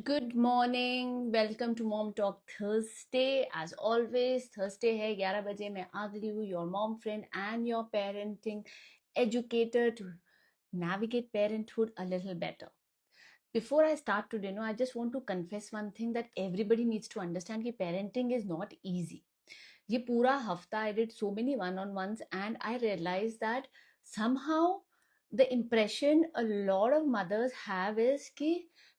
Good morning, welcome to mom talk Thursday. As always Thursday है 11 बजे मैं आ गई हूँ, your mom friend and your parenting educator to navigate parenthood a little better. Before I start today, I just want to confess one thing that everybody needs to understand कि parenting is not easy. ये पूरा हफ्ता I did so many one-on-ones and I realized that somehow the impression a lot of mothers have is कि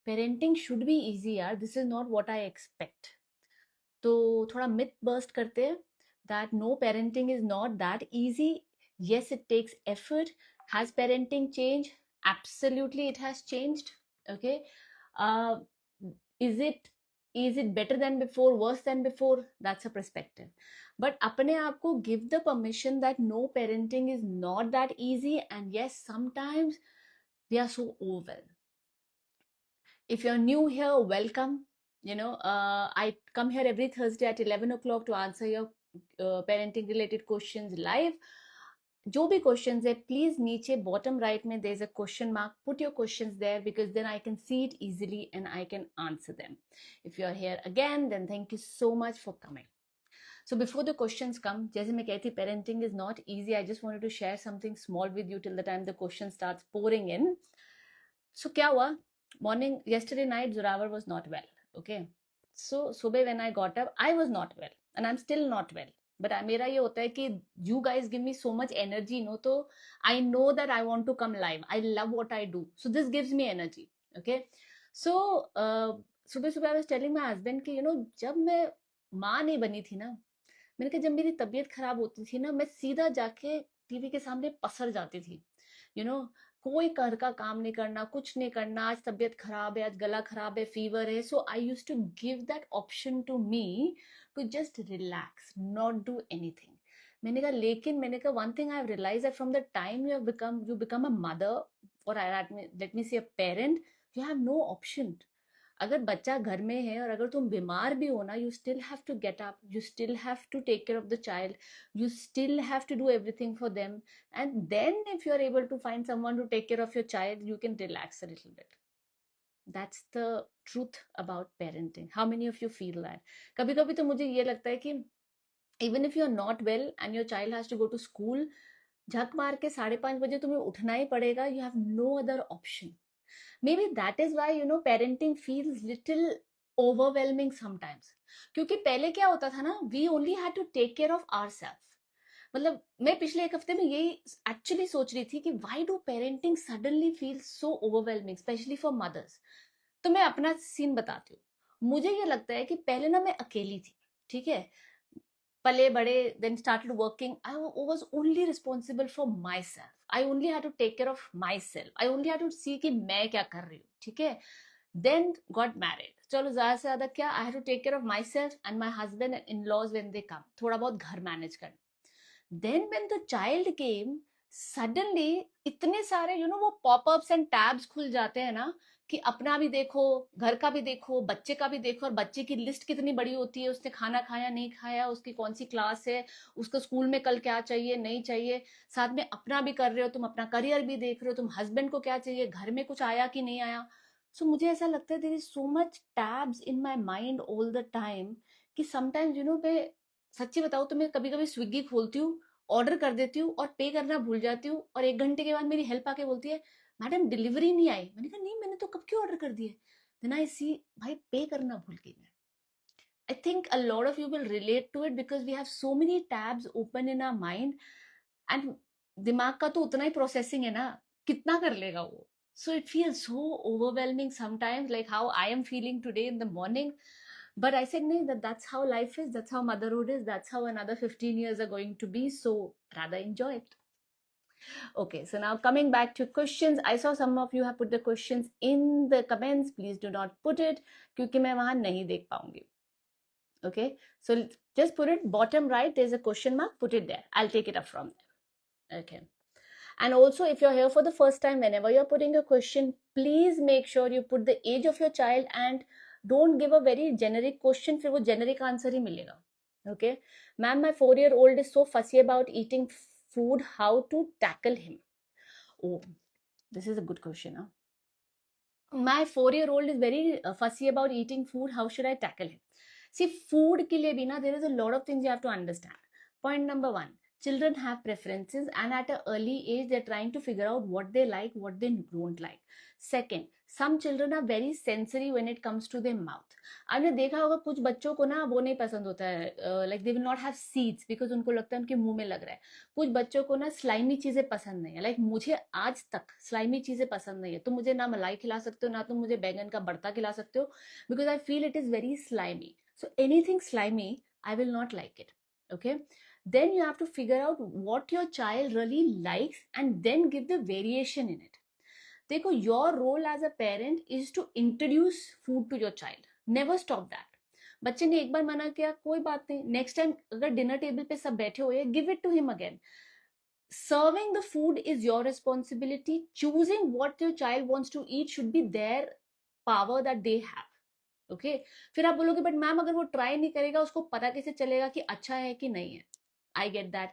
parenting should be easy यार, this is not what I expect. तो थोड़ा myth burst करते हैं that no, parenting is not that easy. Yes, it takes effort. Has parenting changed? Absolutely, it has changed. Okay. uh, is it better than before, worse than before? That's a perspective. But apne aap ko give the permission that no, parenting is not that easy, and yes, sometimes we are so overwhelmed. If you're new here, welcome. I come here every Thursday at 11 o'clock to answer your parenting related questions live. जो भी questions है please नीचे bottom right में there is a question mark, put your questions there because then I can see it easily and I can answer them. If you are here again then thank you so much for coming. So before the questions come, जैसे मैं कहती parenting is not easy, I just wanted to share something small with you till the time the question starts pouring in. So क्या हुआ? Morning, yesterday night, Zorawar was not well. Okay. So सुबह when I got up, I was not well and I'm still not well. But मेरा ये होता है कि you guys give me so much energy, तो I know that I want to come live. I love what I do. So this gives me energy. Okay. So सुबह सुबह I was telling my husband कि जब मैं माँ नहीं बनी थी ना, मैंने कहा जब मेरी तबीयत खराब होती थी ना, मैं सीधा जाके टीवी के सामने पसर जाती थी. यू नो कोई घर का काम नहीं करना, कुछ नहीं करना, आज तबीयत खराब है, आज गला खराब है, फीवर है. So I use to give that option to me to just relax, not do anything. मैंने कहा one thing I have realised that from the time you become a mother और let me say a parent, you have no option. अगर बच्चा घर में है और अगर तुम बीमार भी हो ना, you still have to get up, you still have to take care of the child, you still have to do everything for them. And then if you're able to find someone to take care of your child, you can relax a little bit. That's the truth about parenting. How many of you feel that? कभी कभी तो मुझे ये लगता है कि even if you're not well and your child has to go to school, झक मार के 5:30 बजे तुम्हें उठना ही पड़ेगा. You have no other option. Maybe that is why parenting feels little overwhelming sometimes. क्योंकि पहले क्या होता था ना, we only had to take care of ourselves. मतलब मैं पिछले एक हफ्ते में यही एक्चुअली सोच रही थी कि why do parenting suddenly feel so overwhelming, specially for mothers. तो मैं अपना सीन बताती हूँ. मुझे ये लगता है कि पहले ना मैं अकेली थी, ठीक है, पले बड़े, then started working. I was only responsible for my self. I only had to take care of my self. I only had to see कि मैं क्या कर रही हूँ, ठीक है. Then got married. चलो ज्यादा से ज्यादा क्या, I had to take care of my self and my husband and in laws when they come, थोड़ा बहुत घर मैनेज करना. Then when the child came, suddenly इतने सारे वो पॉपअप्स एंड टैब्स खुल जाते हैं ना, कि अपना भी देखो, घर का भी देखो, बच्चे का भी देखो, और बच्चे की लिस्ट कितनी बड़ी होती है, उसने खाना खाया नहीं खाया, उसकी कौन सी क्लास है, उसको स्कूल में कल क्या चाहिए नहीं चाहिए, साथ में अपना भी कर रहे हो, तुम अपना करियर भी देख रहे हो, तुम हस्बैंड को क्या चाहिए, घर में कुछ आया कि नहीं आया. सो मुझे ऐसा लगता है there is so much tabs in my mind all the time कि समटाइम्स मैं सच्ची बताऊं तो मैं कभी कभी स्विगी खोलती हूँ, ऑर्डर कर देती हूँ और पे करना भूल जाती हूँ, और 1 घंटे के बाद मेरी हेल्प आके बोलती है मैडम डिलीवरी नहीं आई. मैंने कहा नहीं, मैंने तो कब के ऑर्डर कर दिए. देन आई सी भाई पे करना भूल गई मैं. I think a lot of you will relate to it because we have so many tabs open in our mind. And दिमाग का तो उतना ही प्रोसेसिंग है ना, कितना कर लेगा वो. So it feels so overwhelming sometimes, like how I am feeling today in the morning. But I said, no, that's how life is. That's how motherhood is. That's how another 15 years are going to be. So rather enjoy it. Okay, so now coming back to questions. I saw some of you have put the questions in the comments. Please do not put it क्योंकि मैं वहां नहीं देख पाऊंगी. Okay, so just put it bottom right. There's a question mark. Put it there. I'll take it up from there. Okay. And also, if you're here for the first time, whenever you're putting a question, please make sure you put the age of your child and don't give a very generic question, फिर वो generic answer ही मिलेगा. Okay, ma'am, my 4-year-old is so fussy about eating food. How to tackle him? Oh, this is a good question, huh? my 4-year-old is very fussy about eating food. How should I tackle it? See, food ke liye bhi na, there is a lot of things you have to understand. Point number one, children have preferences, and at an early age, they're trying to figure out what they like, what they don't like. Second, some children are very sensory when it comes to their mouth. आपने देखा होगा कुछ बच्चों को ना वो नहीं पसंद होता है, like they will not have seeds because उनको लगता है उनके मुंह में लग रहा है. कुछ बच्चों को ना स्लाइमी चीजें पसंद नहीं है. लाइक मुझे आज तक स्लाइमी चीजें पसंद नहीं है. तो मुझे ना मलाई खिला सकते हो, ना तुम मुझे बैगन का भरता खिला सकते हो, because I feel it is very slimy. So anything slimy I will not like it. Okay, then you have to figure out what your child really likes and then give the variation in it. देखो, your role as a parent is to introduce food to your child. Never stop that. बच्चे ने एक बार मना किया, कोई बात नहीं, next time अगर डिनर टेबल पे सब बैठे हुए, give it to him again. Serving the food is your responsibility. Choosing what your child wants to eat should be their power that they have. Okay फिर आप बोलोगे बट मैम अगर वो ट्राई नहीं करेगा उसको पता कैसे चलेगा कि अच्छा है कि नहीं है. I get that.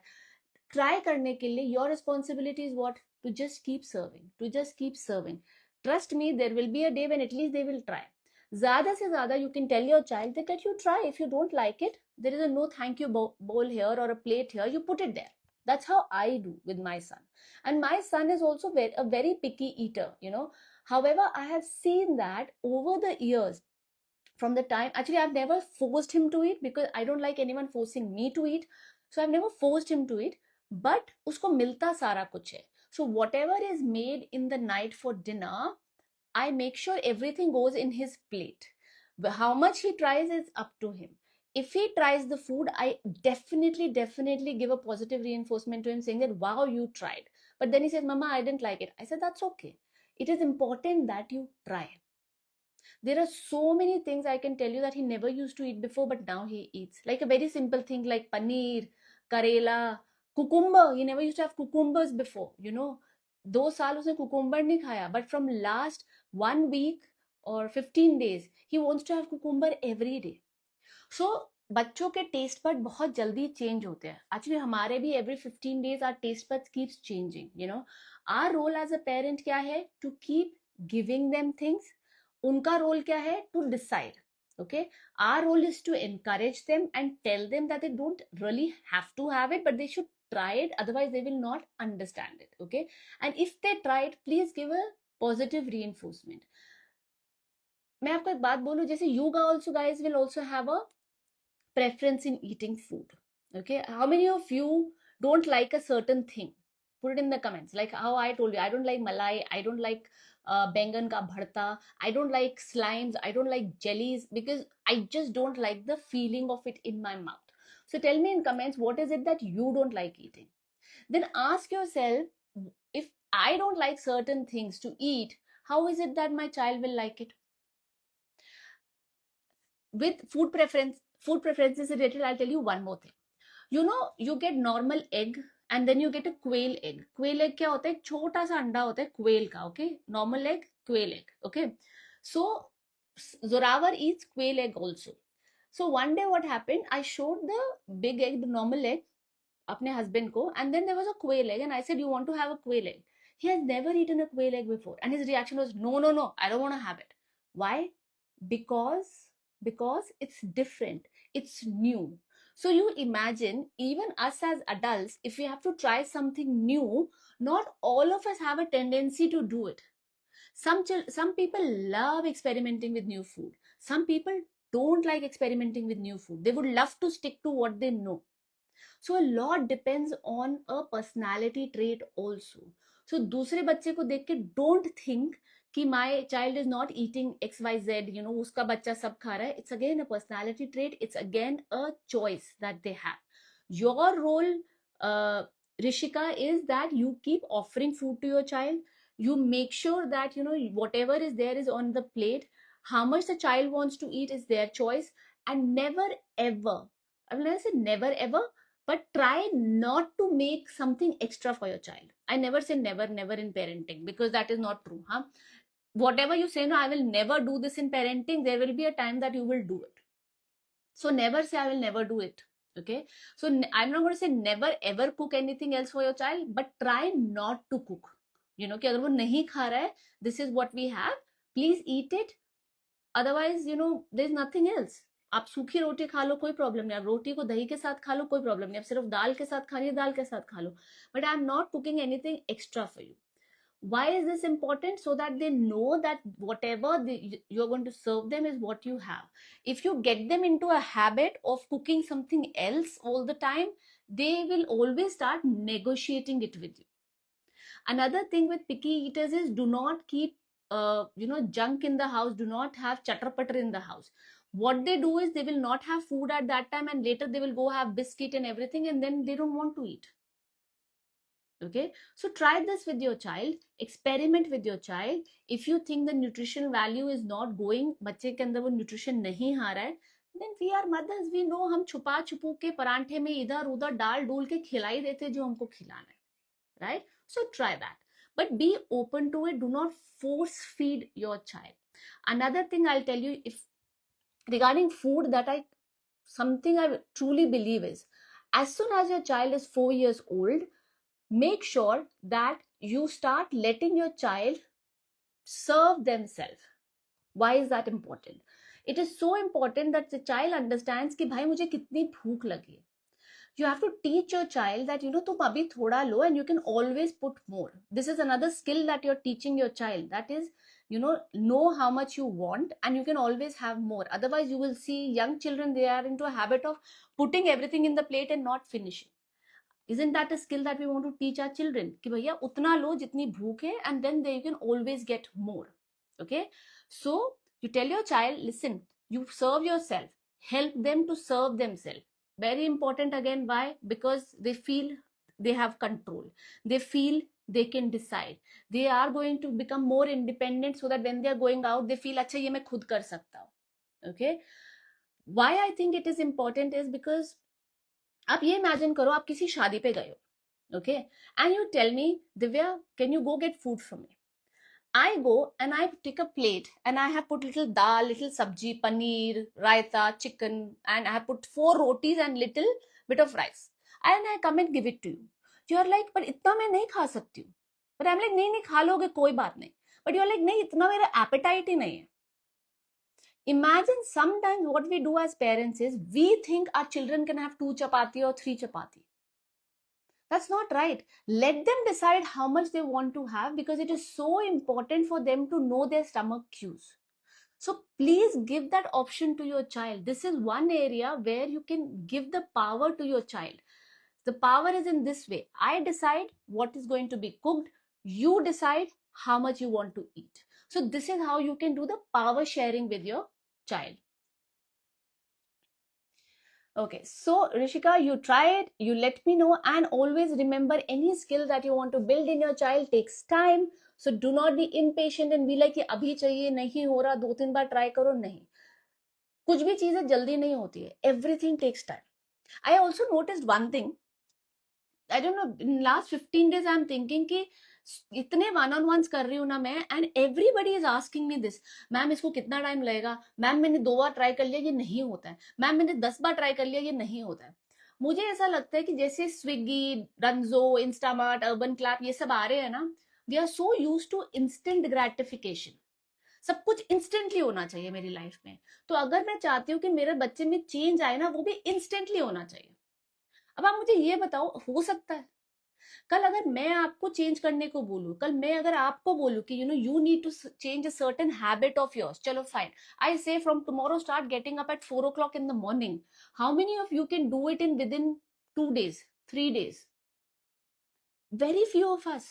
ट्राई करने के लिए your responsibility is what, to just keep serving, to just keep serving. Trust me, there will be a day when at least they will try. ज्यादा से ज्यादा you can tell your child that let you try. If you don't like it, there is a no thank you bowl here or a plate here, you put it there. That's how I do with my son. And my son is also a very picky eater, you know. However, I have seen that over the years, from the time, actually I've never forced him to eat because I don't like anyone forcing me to eat. So I've never forced him to eat, but usko milta sara kuch hai. So whatever is made in the night for dinner, I make sure everything goes in his plate. But how much he tries is up to him. If he tries the food, I definitely give a positive reinforcement to him saying that wow, you tried. But then he says, mama, I didn't like it. I said, that's okay. It is important that you try. There are so many things I can tell you that he never used to eat before, but now he eats. Like a very simple thing like paneer, karela, cucumber. He never used to have cucumbers before, you know. 2 साल उसने cucumber नहीं खाया, but from last 1 week or 15 days, he wants to have cucumber every day. So बच्चों के taste bud बहुत जल्दी change होते हैं. एक्चुअली हमारे भी every 15 days our taste buds keeps changing, you know. Our role as a parent क्या है? To keep giving them things. उनका रोल क्या है? To decide. Okay, our role is to encourage them and tell them that they don't really have to have it, but they should try it, otherwise they will not understand it. Okay, and if they try it, please give a positive reinforcement. मैं आपको एक बात बोलूं, जैसे you also guys will also have a preference in eating food. Okay, how many of you don't like a certain thing? Put it in the comments. Like how I told you, I don't like malai, I don't like bengan ka bharta, I don't like slimes, I don't like jellies, because I just don't like the feeling of it in my mouth. So tell me in comments, what is it that you don't like eating? Then ask yourself, if I don't like certain things to eat, how is it that my child will like it? With food preferences related, I'll tell you one more thing. You know, you get normal egg and then you get a quail egg. Quail egg क्या होता है? एक छोटा सा अंडा होता है quail का. Okay, normal egg, quail egg. Okay, so Zorawar eats quail egg also. So one day what happened, I showed the big egg, the normal egg, अपने husband को, and then there was a quail egg and I said, you want to have a quail egg? He has never eaten a quail egg before and his reaction was, no, I don't want to have it. Why? Because it's different, it's new. So you imagine, even us as adults, if we have to try something new, not all of us have a tendency to do it. Some people love experimenting with new food. Some people don't like experimenting with new food. They would love to stick to what they know. So a lot depends on a personality trait also. So दूसरे बच्चे को देख के don't think कि my child is not eating XYZ, you know, उसका बच्चा सब खा रहा है. It's again a personality trait. It's again a choice that they have. Your role, Rishika, is that you keep offering food to your child. You make sure that, you know, whatever is there is on the plate. How much the child wants to eat is their choice. And never ever, I will never say never ever, but try not to make something extra for your child. I never say never in parenting, because that is not true. Huh? Whatever you say, no, I will never do this in parenting, there will be a time that you will do it. So never say I will never do it. Okay, so I'm not going to say never ever cook anything else for your child, but try not to cook. You know कि अगर वो नहीं खा रहा है, this is what we have, please eat it, otherwise there is nothing else. आप सूखी रोटी खा लो, कोई प्रॉब्लम नहीं. आप रोटी को दही के साथ खा लो, कोई प्रॉब्लम नहीं. आप सिर्फ दाल के साथ खानी है, दाल के साथ खा लो. But I am not cooking anything extra for you. Why is this important? So that they know that whatever you're going to serve them is what you have. If you get them into a habit of cooking something else all the time, they will always start negotiating it with you. Another thing with picky eaters is do not keep junk in the house. Do not have chatter putter in the house. What they do is they will not have food at that time, and later they will go have biscuit and everything, and then they don't want to eat. Okay, so try this with your child, experiment with your child. If you think the nutrition value is not going, बच्चे के अंदर वो nutrition नहीं आ रहा है, then we are mothers, we know, हम छुपा छुपू के परांठे में इधर उधर डाल डूल के खिलाई देते जो हमको खिलाना है, right? So try that, but be open to it. Do not force feed your child. Another thing I'll tell you, if regarding food, that something I truly believe is, as soon as your child is 4 years old, make sure that you start letting your child serve themselves. Why is that important? It is so important that the child understands कि भाई मुझे कितनी भूख लगी है. You have to teach your child that तुम अभी थोड़ा लो and you can always put more. This is another skill that you're teaching your child. That is, know how much you want and you can always have more. Otherwise, you will see young children, they are into a habit of putting everything in the plate and not finishing. Isn't that a skill that we want to teach our children? कि भैया उतना लो जितनी भूख है, and then they can always get more. Okay, so you tell your child, listen, you serve yourself, help them to serve themselves. Very important again. Why? Because they feel they have control, they feel they can decide, they are going to become more independent, so that when they are going out they feel अच्छा ये मैं खुद कर सकता हूँ. Okay, why I think it is important is because आप ये imagine करो, आप किसी शादी पे गए हो, okay, and you tell me, Divya, can you go get food from me? I go and I take a plate and I have put little dal, little sabji, paneer, raita, chicken, and I have put 4 rotis and little bit of rice, and I come and give it to you. You are like, but इतना मैं नहीं खा सकती हूँ. But I'm like, नहीं नहीं खा लोगे कोई बात नहीं. But you are like, नहीं इतना मेरा appetite ही नहीं है. Imagine sometimes what we do as parents is we think our children can have 2 chapati or 3 chapati. That's not right. Let them decide how much they want to have, because it is so important for them to know their stomach cues. So please give that option to your child. This is one area where you can give the power to your child. The power is in this way. I decide what is going to be cooked. You decide how much you want to eat. So this is how you can do the power sharing with your child. Okay, so Rishika, you try it, you let me know, and always remember, any skill that you want to build in your child takes time. So do not be impatient and be like कि अभी चाहिए, नहीं हो रहा, 2-3 बार try करो. नहीं, कुछ भी चीजें जल्दी नहीं होती है. Everything takes time. I also noticed one thing. I don't know, in last 15 days I'm thinking कि इतने वन ऑन वंस कर रही हूँ ना मैं, and everybody is asking me this, ma'am इसको कितना टाइम लगेगा, मैम मैंने 2 बार ट्राई कर लिया ये नहीं होता है, मैम मैंने 10 बार ट्राई कर लिया ये नहीं होता है. मुझे ऐसा लगता है कि जैसे स्विगी, रंजो, इंस्टामार्ट, अर्बन क्लैप ये सब आ रहे हैं ना, we are so use to instant gratification. सब कुछ इंस्टेंटली होना चाहिए मेरी लाइफ में. तो अगर मैं चाहती हूँ कि मेरे बच्चे में चेंज आए ना, वो भी इंस्टेंटली होना चाहिए. अब आप मुझे ये बताओ, हो सकता है कल अगर मैं आपको चेंज करने को बोलूं, कल मैं अगर आपको बोलूं कि you need to change a certain habit of yours, चलो fine, I say from tomorrow start getting up at 4 o'clock in the morning. How many of you can do it in within 2 days, 3 days? Very few of us.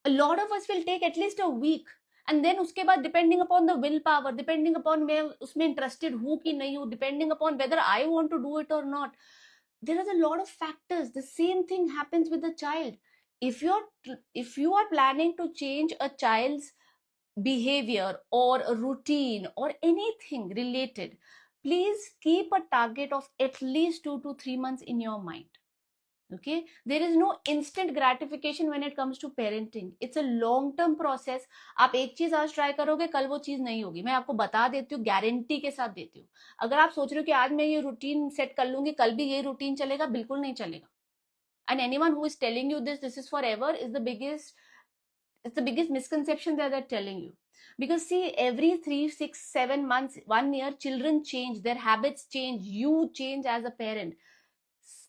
A lot of us will take at least a week, and then उसके बाद depending upon the will power, depending upon मैं उसमें interested हूँ कि नहीं हूँ, depending upon whether I want to do it or not, there is a lot of factors. The same thing happens with the child. If you are planning to change a child's behavior or a routine or anything related, please keep a target of at least 2 to 3 months in your mind. Okay, there is no instant gratification when it comes to parenting. It's a long term process. आप एक चीज आज try करोगे, कल वो चीज नहीं होगी. मैं आपको बता देती हूँ, गारंटी के साथ देती हूँ. अगर आप सोच रहे हो कि आज मैं ये रूटीन सेट कर लूंगी, कल भी ये रूटीन चलेगा, बिल्कुल नहीं चलेगा. And anyone who is telling you this is forever is the biggest misconception that they're telling you. Because see, every 3, 6, 7 months, 1 year, children change, their habits change, you change as a parent.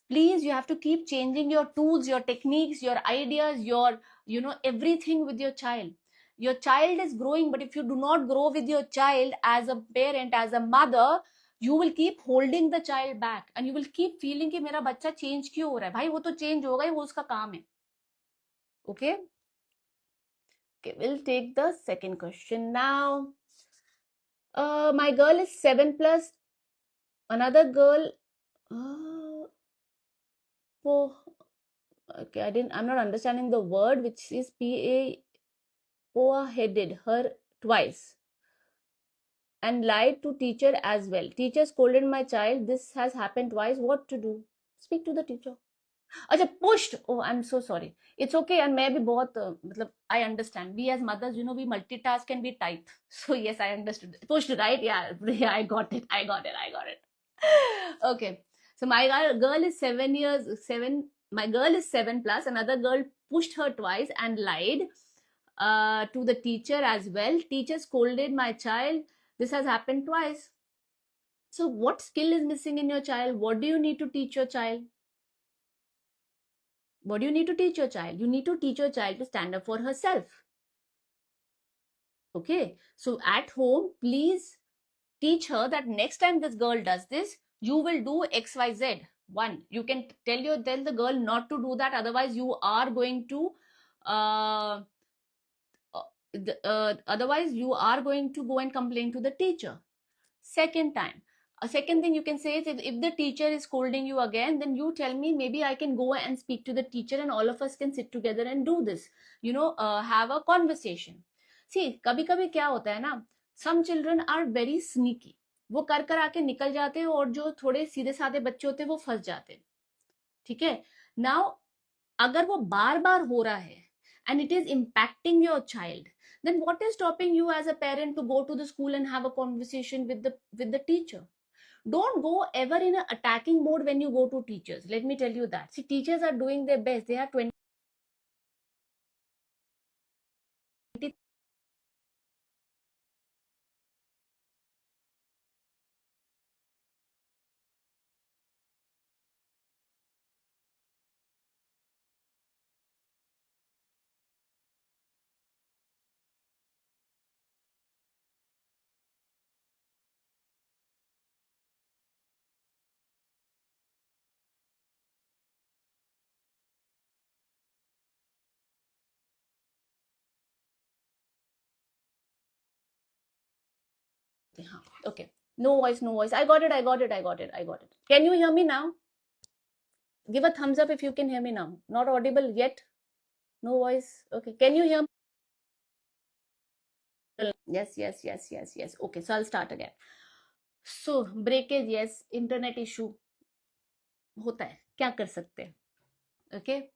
Please, you have to keep changing your tools, your techniques, your ideas, your, everything with your child. Your child is growing, but if you do not grow with your child as a parent, as a mother, you will keep holding the child back and you will keep feeling कि मेरा बच्चा change क्यों हो रहा है. भाई वो तो चेंज होगा ही, वो उसका काम है. Okay? Okay, we'll take the second question now. My girl is 7 plus. Another girl. Oh, okay, I'm not understanding the word, which is headed her twice and lied to teacher as well. Teacher scolded my child. This has happened twice. What to do? Speak to the teacher. अच्छा, pushed. Oh, I'm so sorry. It's okay. And मैं भी बहुत मतलब I understand. We as mothers, we multitask and we type. So yes, I understood. Pushed, right? Yeah, I got it. Okay. So my girl is 7. My girl is 7 plus. Another girl pushed her twice and lied to the teacher as well. Teacher scolded my child. This has happened twice. So what skill is missing in your child? What do you need to teach your child? What do you need to teach your child? You need to teach your child to stand up for herself. Okay. So at home, please teach her that next time this girl does this, you will do XYZ. One, you can tell the girl not to do that. Otherwise, you are going to go and complain to the teacher. Second time, a second thing you can say is, if the teacher is scolding you again, then you tell me, maybe I can go and speak to the teacher and all of us can sit together and do this, have a conversation. See, कभी कभी क्या होता है ना, some children are very sneaky. वो कर आके निकल जाते हैं और जो थोड़े सीधे साधे बच्चे होते हैं वो फंस जाते हैं. ठीक है. Now, अगर वो बार बार हो रहा है and it is impacting your child, then what is stopping you as a parent to go to the school and have a conversation with the teacher? Don't go ever in an attacking mode when you go to teachers. Let me tell you that. See, teachers are doing their best. They are 20. Okay. No voice, no voice. I got it. Can you hear me now? Give a thumbs up if you can hear me now. Not audible yet. No voice. Okay. Can you hear me? Yes. Okay. So I'll start again. So breakage, yes. Internet issue होता है, क्या कर सकते हैं. Okay.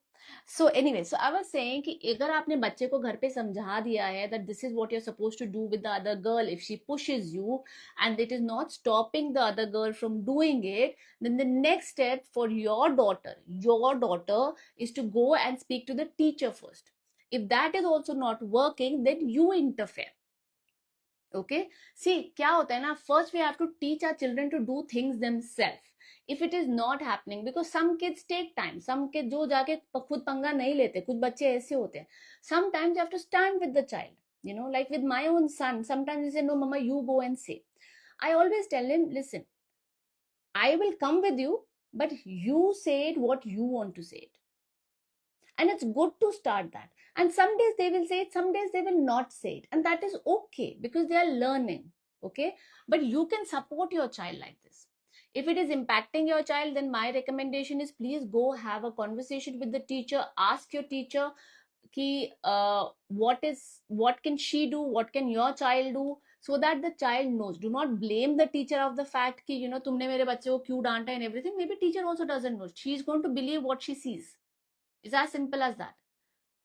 So anyway, so I was saying कि अगर आपने बच्चे को घर पे समझा दिया है that this is what you're supposed to do with the other girl, if she pushes you and it is not stopping the other girl from doing it, then the next step for your daughter is to go and speak to the teacher first. If that is also not working, then you interfere. Okay. See, क्या होता है ना, first we have to teach our children to do things themselves. If it is not happening, because some kids take time, some kids जो जाके खुद पंगा नहीं लेते, कुछ बच्चे ऐसे होते हैं. Sometimes you have to stand with the child. Like with my own son, sometimes he say, no mama, you go and say. I always tell him, listen, I will come with you, but you say it what you want to say it. And it's good to start that. And some days they will say it, some days they will not say it, and that is okay because they are learning. Okay. But you can support your child like this. If it is impacting your child, then my recommendation is, please go have a conversation with the teacher. Ask your teacher ki, what can she do, what can your child do, so that the child knows. Do not blame the teacher of the fact ki, तुमने मेरे बच्चे को क्यों डांटा and everything. Maybe teacher also doesn't know. She is going to believe what she sees. It's as simple as that.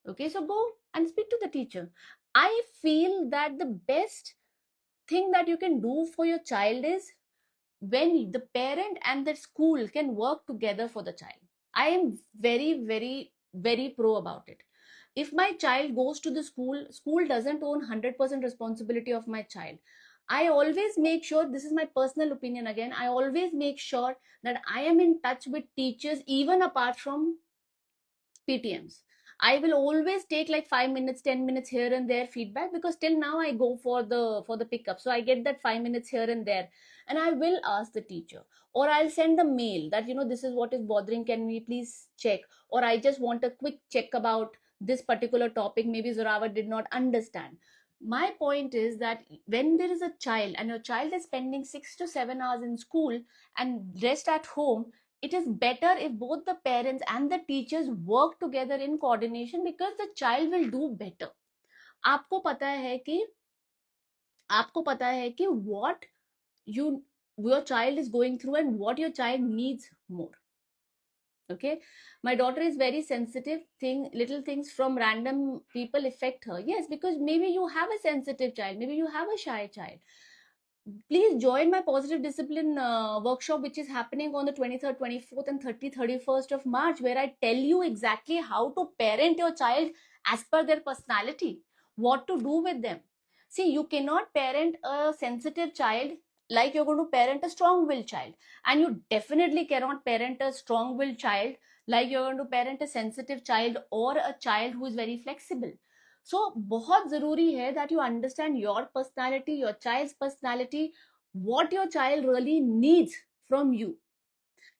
Okay, so go and speak to the teacher. I feel that the best thing that you can do for your child is when the parent and the school can work together for the child. I am very, very, very pro about it. if my child goes to the school, school doesn't own 100% responsibility of my child. I always make sure, this is my personal opinion again, I always make sure that I am in touch with teachers even apart from PTMs. I will always take like 5 minutes, 10 minutes here and there feedback, because till now I go for the pickup. So I get that 5 minutes here and there, and I will ask the teacher, or I'll send a mail that, this is what is bothering. Can we please check? Or I just want a quick check about this particular topic. Maybe Zorawa did not understand. My point is that when there is a child and your child is spending 6 to 7 hours in school and rest at home, it is better if both the parents and the teachers work together in coordination, because the child will do better. आपको पता है कि what your child is going through and what your child needs more. Okay, my daughter is very sensitive. Little things from random people affect her. Yes, because maybe you have a sensitive child, maybe you have a shy child. Please join my positive discipline workshop, which is happening on the 23rd, 24th and 30th, 31st of March, where I tell you exactly how to parent your child as per their personality, what to do with them. See, you cannot parent a sensitive child like you're going to parent a strong-willed child, and you definitely cannot parent a strong-willed child like you're going to parent a sensitive child or a child who is very flexible. सो बहुत जरूरी है that you understand your personality, your child's personality, what your child really needs from you.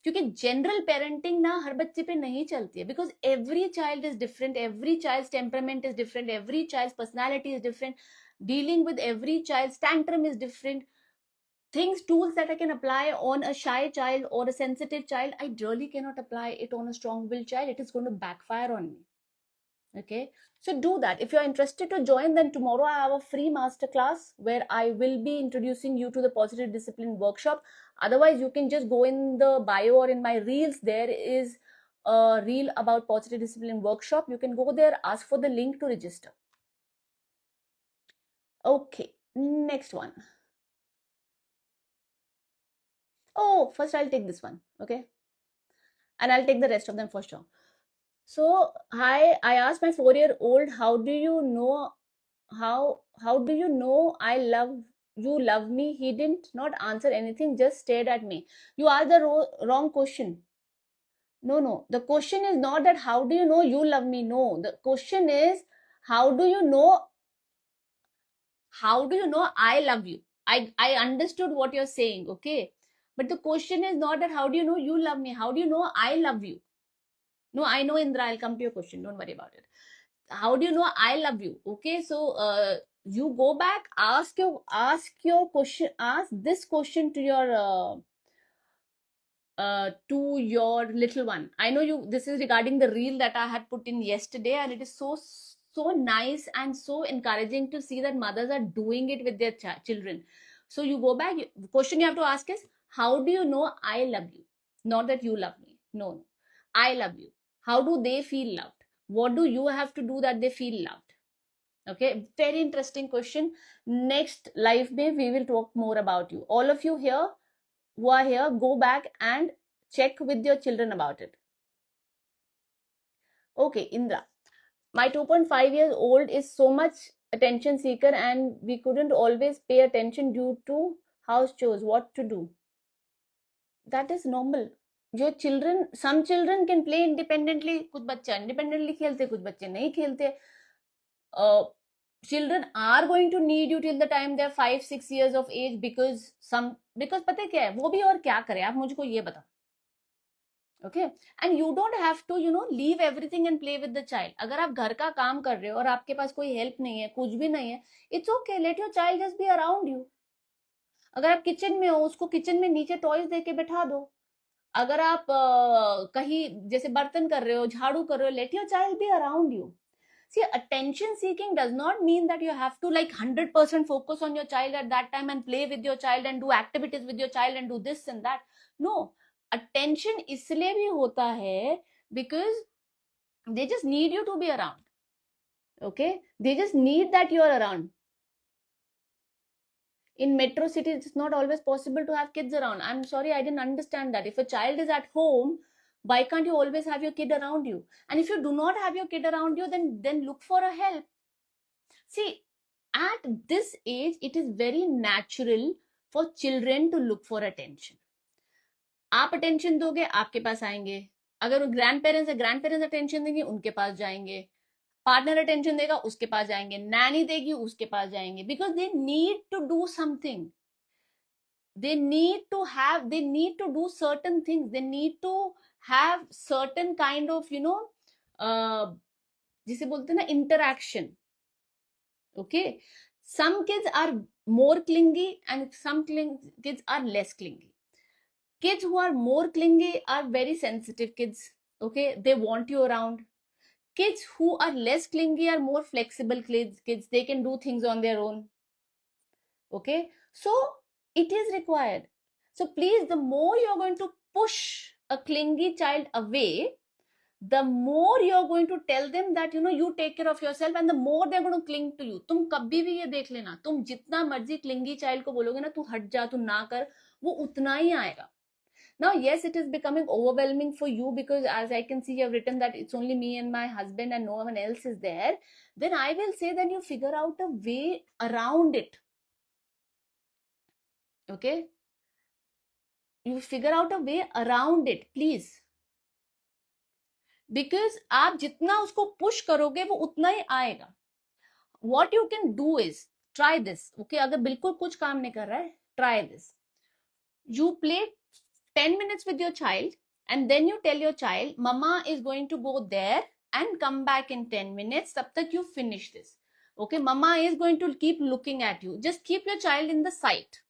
क्योंकि general parenting ना हर बच्चे पे नहीं चलती है, because every child is different, every child temperament is different, every child personality is different, dealing with every child's tantrum is different. Tools that I can apply on a shy child or a sensitive child, I really cannot apply it on a strong-willed child. It is going to backfire on me. Okay, so do that. If you're interested to join, then tomorrow I have a free masterclass where I will be introducing you to the positive discipline workshop. Otherwise, you can just go in the bio or in my reels. There is a reel about positive discipline workshop. You can go there, ask for the link to register. Okay, next one. Oh, first I'll take this one. Okay, and I'll take the rest of them for sure. So, hi, I asked my 4-year-old, how do you know how do you know I love you love me? He didn't not answer anything, just stared at me. You asked the wrong question. No, the question is not that how do you know you love me. No, the question is how do you know I love you. I understood what you're saying, okay, but the question is not that how do you know you love me, how do you know I love you. No, I know, Indra, I'll come to your question, don't worry about it. How do you know I love you? Okay, so you go back, ask your question, ask this question to your little one. I know you, this is regarding the reel that I had put in yesterday, and it is so nice and so encouraging to see that mothers are doing it with their children. So you go back, question you have to ask is, how do you know I love you? Not that you love me. No, I love you. How do they feel loved? What do you have to do that they feel loved? Okay, very interesting question. Next live may we will talk more about you. All of you here who are here, go back and check with your children about it. Okay, Indra, my 2.5 years old is so much attention seeker and we couldn't always pay attention due to house chores. What to do? That is normal. Your children, some children can play independently. कुछ बच्चे independently खेलते, कुछ बच्चे नहीं खेलते. Children are going to need you till the time they're 5-6 years of age, because पता है क्या है, वो भी और क्या करे, आप मुझको ये बताओ. Okay, and you don't have to leave everything and play with the child. अगर आप घर का काम कर रहे हो और आपके पास कोई हेल्प नहीं है, कुछ भी नहीं है, it's okay, let your child just be around you. अगर आप किचन में हो, उसको किचन में नीचे टॉयज दे के बैठा दो. अगर आप कहीं जैसे बर्तन कर रहे हो, झाड़ू कर रहे हो, let your child be around you. See, attention seeking does not mean that you have to like 100% focus on your child at that time and play with your child and do activities with your child and do this and that. No, attention इसलिए भी होता है because they just need you to be around. Okay, they just need that you are around. In metro cities, it's not always possible to have kids around. I'm sorry, I didn't understand that. If a child is at home, Why can't you always have your kid around you? And if you do not have your kid around you, then look for a help. See, at this age, it is very natural for children to look for attention. आप attention दोगे, आपके पास आएंगे. अगर grand parents है, grand parents attention देंगे, उनके पास जाएंगे. Partner attention देगा, उसके पास जाएंगे. नैनी देगी, उसके पास जाएंगे. Because they need to do something. They need to do certain things. They need to have certain kind of, जिसे बोलते हैं ना, interaction. Okay, some kids are more clingy and some kids are less clingy. Kids who are more clingy are very sensitive kids. Okay, they want you around. Kids who are less clingy are more flexible kids. They can do things on their own. Okay, so it is required. So please, the more you're going to push a clingy child away, the more you're going to tell them that you take care of yourself, and the more they're going to cling to you. तुम कभी भी ये देख लेना, तुम जितना मर्जी clingy child को बोलोगे ना, तू हट जा, तू ना कर, वो उतना ही आएगा. Now, yes, it is becoming overwhelming for you because as I can see, you have written that it's only me and my husband and no one else is there. Then I will say that you figure out a way around it. Okay? You figure out a way around it, please. Because आप जितना उसको push करोगे, वो उतना ही आएगा. What you can do is try this. Okay? अगर बिल्कुल कुछ काम नहीं कर रहा है, try this. You play 10 minutes with your child and then you tell your child, Mama is going to go there and come back in 10 minutes. Tab tak you finish this. Okay? Mama is going to keep looking at you. Just keep your child in the sight.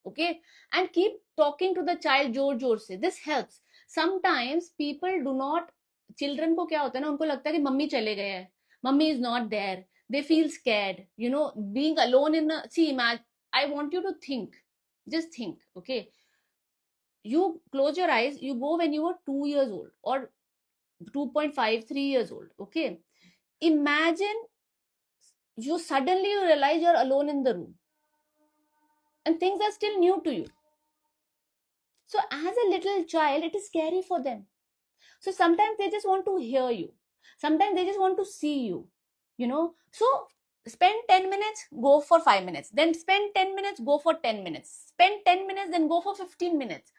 Okay, and keep talking to the child जोर से. This helps. Sometimes people do not, children को क्या होता है ना, उनको लगता है कि मम्मी चले गए हैं, mummy is not there, they feel scared, being alone in a, see, imagine, I want you to think, just think. Okay, you close your eyes, you go when you were 2 years old or 2.5, 3 years old. Okay, imagine you suddenly you realize you're alone in the room and things are still new to you. So as a little child, it is scary for them. So sometimes they just want to hear you. Sometimes they just want to see you, So spend 10 minutes, go for 5 minutes. Then spend 10 minutes, go for 10 minutes. Spend 10 minutes, then go for 15 minutes.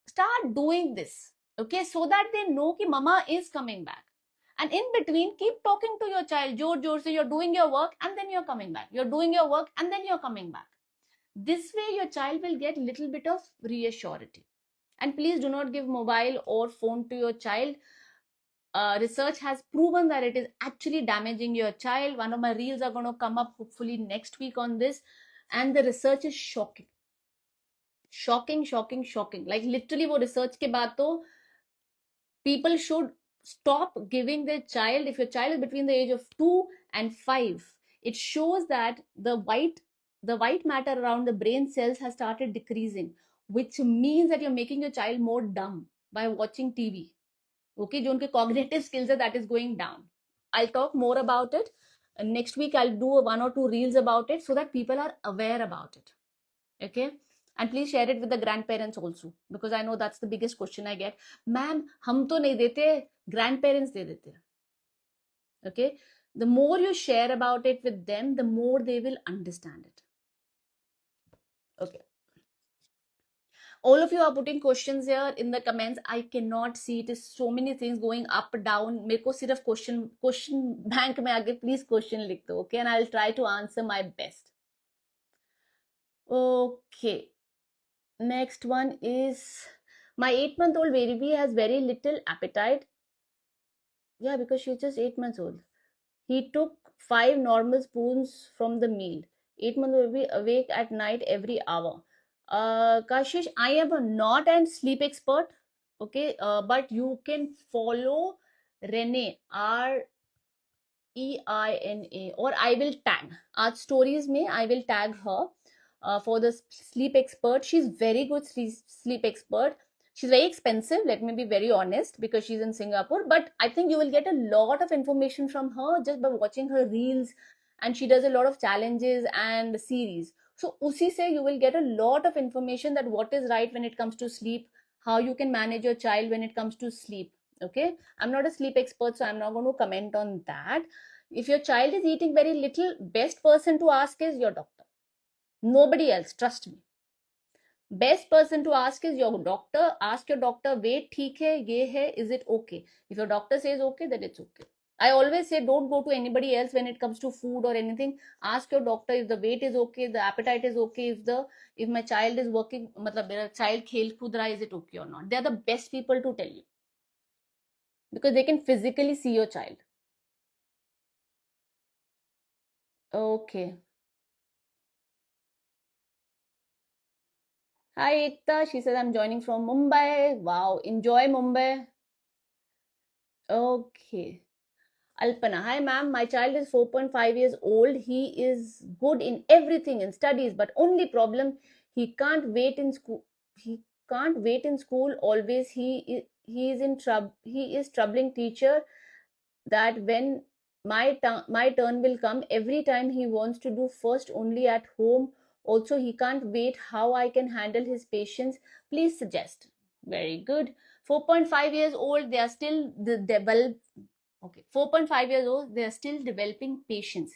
Start doing this, okay? So that they know that mama is coming back. And in between, keep talking to your child. Jor se you're doing your work and then you're coming back. You're doing your work and then you're coming back. This way, your child will get little bit of reassurance. And please do not give mobile or phone to your child. Research has proven that it is actually damaging your child. One of my reels are going to come up hopefully next week on this. And the research is shocking. Shocking. Like literally wo research ke baad to people should stop giving their child, if your child is between the age of 2 and 5, it shows that the white matter around the brain cells has started decreasing, which means that you're making your child more dumb by watching TV. Okay, jo unke cognitive skills are, that is going down. I'll talk more about it. Next week, I'll do 1 or 2 reels about it so that people are aware about it. Okay? And please share it with the grandparents also, because I know that's the biggest question I get. Ma'am, hum to nahi dete, grandparents de dete. Okay? The more you share about it with them, the more they will understand it. Okay. All of you are putting questions here in the comments. I cannot see. It is so many things going up, down. मेरे को सिर्फ question bank में आगे please question लिख दो. Okay? And I'll try to answer my best. Okay. Next one is, my 8-month-old baby has very little appetite. Yeah, because she's just 8 months old. He took 5 normal spoons from the meal. 8-month-old baby awake at night every hour. Kashish, I am not a sleep expert. Okay, but you can follow Renee, REINA, or I will tag. Art stories mein I will tag her. For the sleep expert. She's very good sleep expert. She's very expensive, let me be very honest, because she's in Singapore, but I think you will get a lot of information from her just by watching her reels, and she does a lot of challenges and series. So usi se you will get a lot of information that what is right when it comes to sleep, how you can manage your child when it comes to sleep. Okay, I'm not a sleep expert, so I'm not going to comment on that. If your child is eating very little, best person to ask is your doctor. Nobody else, trust me. Best person to ask is your doctor. Ask your doctor, weight theek hai, ye hai, is it okay? If your doctor says okay, then it's okay. I always say don't go to anybody else when it comes to food or anything. Ask your doctor if the weight is okay, the appetite is okay, if my child is working, matlab mera child khel kood raha, is it okay or not? They are the best people to tell you, because they can physically see your child. Okay. Hi Ekta, she says I'm joining from Mumbai. Wow, enjoy Mumbai. Okay. Alpana, hi ma'am, my child is 4.5 years old. He is good in everything in studies, but only problem, he can't wait in school. He can't wait in school always. He is in trouble. He is troubling teacher that when my turn will come, every time he wants to do first only at home. Also, he can't wait. How I can handle his patience? Please suggest. Very good. 4.5 years old, they are still the Okay, 4.5 years old, they are still developing patience.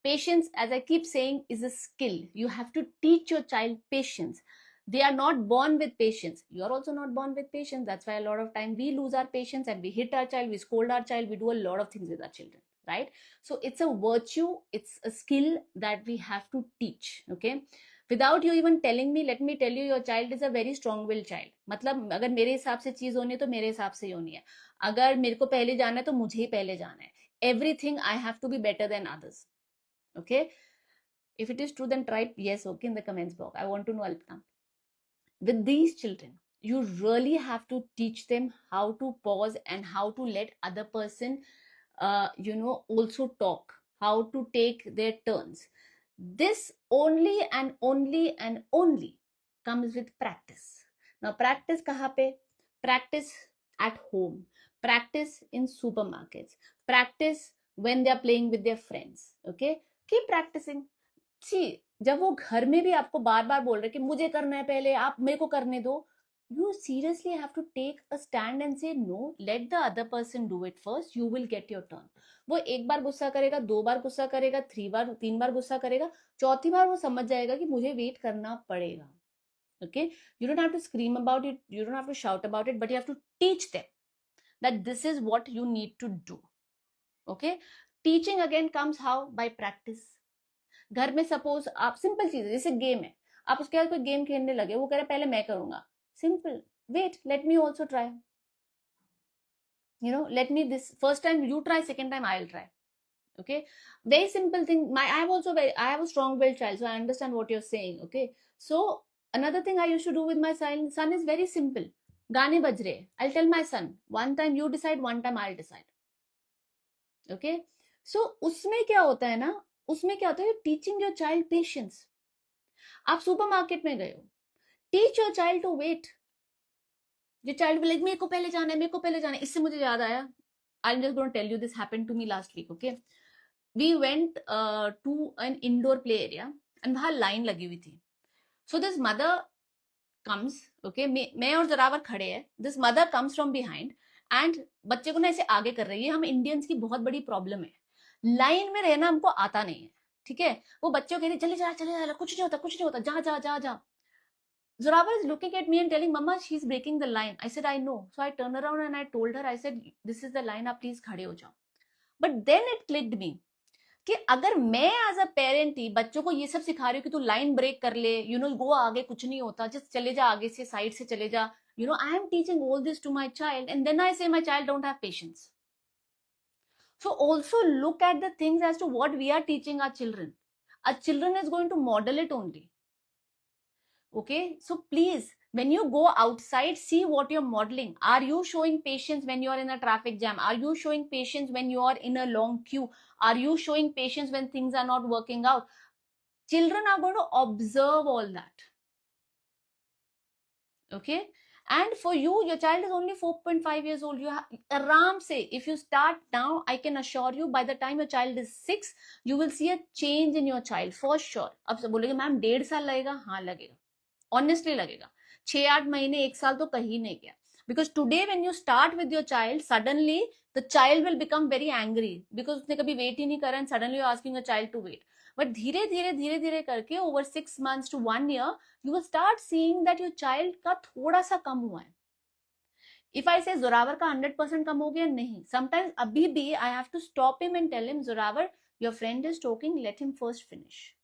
Patience, as I keep saying, is a skill. You have to teach your child patience. They are not born with patience. You are also not born with patience. That's why a lot of time we lose our patience and we hit our child, we scold our child, we do a lot of things with our children, right? So it's a virtue, it's a skill that we have to teach. Okay, without you even telling me, let me tell you, your child is a very strong willed child. मतलब अगर मेरे हिसाब से चीज होनी है तो मेरे हिसाब से ही होनी है. अगर मेरे को पहले जाना है तो मुझे ही पहले जाना है. Everything I have to be better than others. Okay, if it is true, then type yes, okay, in the comments box. I want to know, Alpna. With these children, you really have to teach them how to pause and how to let other person also talk, how to take their turns. This only and only and only comes with practice. Now practice kahan pe? Practice at home, practice in supermarkets, practice when they are playing with their friends. Okay, keep practicing. See, जब वो घर में भी आपको बार बार बोल रहे कि मुझे करना है, पहले आप मेरे को करने दो, you seriously have to take a stand and say no, let the other person do it first, you will get your turn. वो एक बार गुस्सा करेगा, दो बार गुस्सा करेगा, तीन बार गुस्सा करेगा, चौथी बार वो समझ जाएगा कि मुझे वेट करना पड़ेगा. Okay, you don't have to scream about it, you don't have to shout about it, but you have to teach them that this is what you need to do. Okay, teaching again comes how? By practice. घर में suppose आप simple चीज है, जैसे game है, आप उसके बाद कोई गेम खेलने लगे, वो कह रहा है पहले मैं करूंगा. Simple, wait, let me also try. Let me this first time you try, second time I'll try. Okay, very simple thing. I have a strong willed child, so I understand what you're saying. Okay, so another thing I used to do with my son is very simple. गाने बज रहे, I'll tell my son, one time you decide, one time I'll decide. Okay, so उसमें क्या होता है ना, उसमें क्या होता है, टीचिंग योर चाइल्ड पेशेंस. आप सुपरमार्केट में गए हो, teach your child to wait. your child will like, मेरे को पहले जाना है, मेरे को पहले जाना है. इससे मुझे याद आया, I'm just going to tell you, this happened to me last week. Okay, we went to an indoor play area and वहां लाइन लगी हुई थी. So this mother comes, okay, मैं और जरावर खड़े हैं. This mother comes from behind and बच्चे को ना ऐसे आगे कर रही है. हम इंडियंस की बहुत बड़ी प्रॉब्लम है, लाइन में रहना हमको आता नहीं है. ठीक है, वो बच्चों को कहती चले जा चले जा, कुछ नहीं होता, कुछ नहीं होता, जा जा जा जा. Zoravar is looking at me and telling, Mama, she's breaking the line. I said, I know. So I turned around and I told her, I said, this is the line, आप please खड़े हो जाओ. But then it clicked me कि अगर मैं as a parent ही बच्चों को ये सब सिखा रही हूँ कि तू लाइन ब्रेक कर ले, गो आगे, कुछ नहीं होता, जस्ट चले जा आगे से, साइड से चले जा, I am teaching all this to my child and then I say my child don't have patience. So also look at the things as to what we are teaching our children. Our children is going to model it only. Okay, so please, when you go outside, see what you're modeling. Are you showing patience when you are in a traffic jam? Are you showing patience when you are in a long queue? Are you showing patience when things are not working out? Children are going to observe all that. Okay, and for you, your child is only 4.5 years old. You have aram say, if you start now, I can assure you, by the time your child is 6, you will see a change in your child for sure. अब बोलेगे ma'am 1.5 साल लगेगा, हाँ लगेगा, honestly लगेगा. 6-8 महीने 1 साल तो कहीं नहीं गया. Because today when you start with your child, suddenly the child will become very angry because उसने कभी wait ही नहीं करा and suddenly you're asking a child to wait. But धीरे धीरे करके over 6 months to 1 year, you will start seeing that your child का थोड़ा सा कम हुआ है. If I say जोरावर का 100% कम हो गया, नहीं. Sometimes अभी भी I have to stop him and tell him, Zorawar, your friend is talking, let him first finish.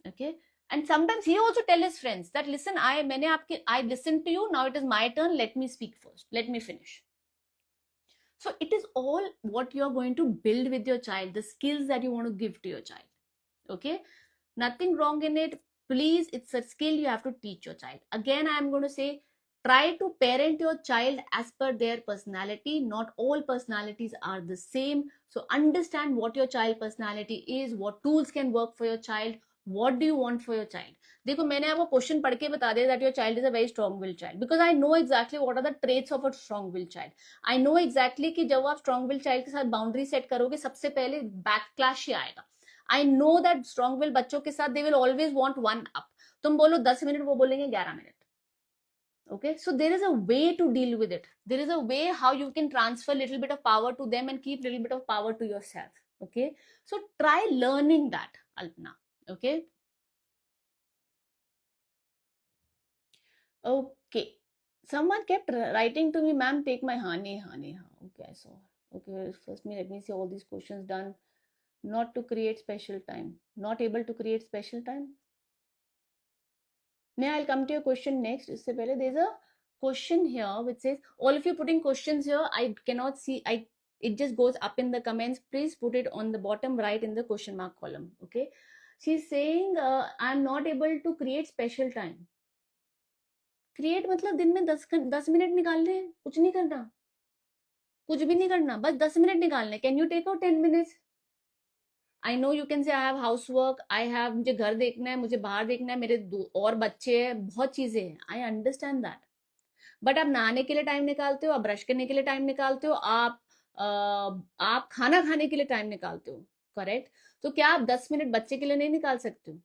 Okay? And sometimes he also tell his friends that, listen, I listened to you, now it is my turn, let me speak first, let me finish. So it is all what you are going to build with your child, the skills that you want to give to your child. Okay? Nothing wrong in it. Please, it's a skill you have to teach your child. Again, I am going to say, try to parent your child as per their personality. Not all personalities are the same. So understand what your child personality is, what tools can work for your child, what do you want for your child. देखो, मैंने आपको question पढ़ के बता दिया that your child is a very strong willed child, because I know exactly what are the traits of a strong willed child. I know exactly कि जब आप strong willed child के साथ बाउंड्री सेट करोगे, सबसे पहले बैकक्लैश ही आएगा. I know that strong will बच्चों के साथ they will always want one up. तुम बोलो 10 मिनट, वो बोलेंगे 11 minute. Okay, so there is a way to deal with it. There is a way how you can transfer a little bit of power to them and keep a little bit of power to yourself. Okay, so try learning that, Alpana. Okay. Okay, someone kept writing to me, ma'am, take my honey. Okay, I saw. Okay, first let me see all these questions done. Not to create special time, not able to create special time. Now I'll come to your question next. इससे पहले there's a question here which says, all of you putting questions here, I cannot see, it just goes up in the comments. Please put it on the bottom right in the question mark column. Okay, she's saying, I'm not able to create special time. Create मतलब दिन में 10 minute निकालने, कुछ नहीं करना, कुछ भी नहीं करना, बस 10 मिनट निकालने. Can you take out 10 minutes? I know you can say I have house work, I have, मुझे घर देखना है, मुझे बाहर देखना है, मेरे और बच्चे हैं, बहुत चीजें हैं. I understand that. बट आप नहाने के लिए टाइम निकालते हो, आप ब्रश करने के लिए टाइम निकालते हो, आप खाना खाने के लिए टाइम निकालते हो. करेक्ट. तो क्या आप 10 मिनट बच्चे के लिए नहीं निकाल सकते हो?